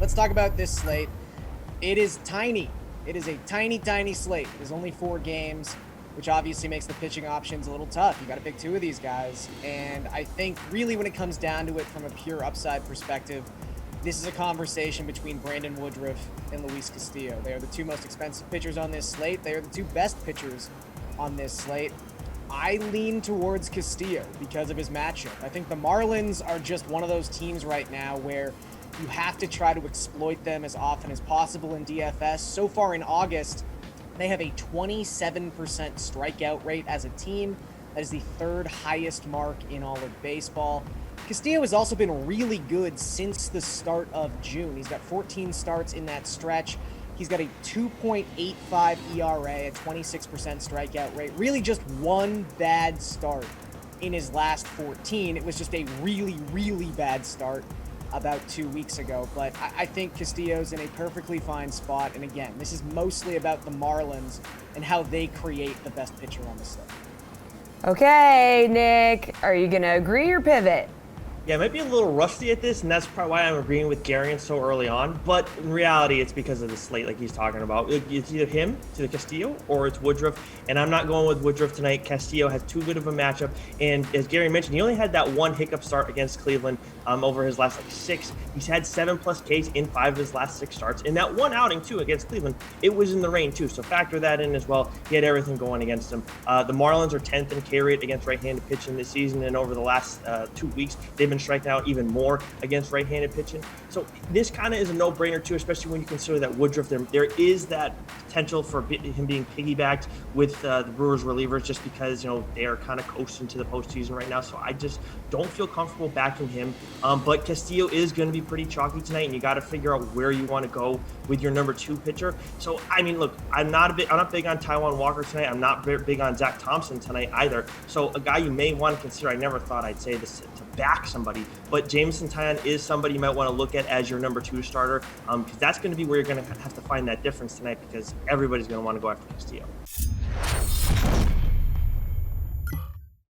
let's talk about this slate. It is tiny. It is a tiny, tiny slate. There's only 4 games, which obviously makes the pitching options a little tough. You got to pick 2 of these guys. And I think really when it comes down to it from a pure upside perspective, this is a conversation between Brandon Woodruff and Luis Castillo. They are the 2 most expensive pitchers on this slate. They are the 2 best pitchers on this slate. I lean towards Castillo because of his matchup. I think the Marlins are just one of those teams right now where you have to try to exploit them as often as possible in DFS. So far in August, they have a 27% strikeout rate as a team. That is the 3rd highest mark in all of baseball. Castillo has also been really good since the start of June. He's got 14 starts in that stretch. He's got a 2.85 ERA, a 26% strikeout rate. Really just one bad start in his last 14. It was just a really, really bad start about 2 weeks ago. But I think Castillo's in a perfectly fine spot. And again, this is mostly about the Marlins and how they create the best pitcher on the slate. Okay, Nick, are you going to agree or pivot? Yeah, I might be a little rusty at this, and that's probably why I'm agreeing with Garion so early on. But in reality, it's because of the slate, like he's talking about. It's either him to the Castillo or it's Woodruff, and I'm not going with Woodruff tonight. Castillo has too good of a matchup, and as Gary mentioned, he only had that one hiccup start against Cleveland over his last 6. He's had 7+ Ks in 5 of his last 6 starts, and that one outing too against Cleveland, it was in the rain too. So factor that in as well. He had everything going against him. The Marlins are 10th in K rate against right-handed pitching this season, and over the last 2 weeks, they've been striking out even more against right-handed pitching. So this kind of is a no-brainer too, especially when you consider that Woodruff, there is that potential for him being piggybacked with the Brewers relievers just because, they are kind of coasting to the postseason right now. So I just don't feel comfortable backing him. But Castillo is going to be pretty chalky tonight, and you got to figure out where you want to go with your number 2 pitcher. So, I mean, look, I'm not big on Taijuan Walker tonight. I'm not very big on Zach Thompson tonight either. So a guy you may want to consider, I never thought I'd say this, to back somebody, but Jameson Taillon is somebody you might want to look at as your number 2 starter, because that's going to be where you're going to have to find that difference tonight, because everybody's going to want to go after Castillo.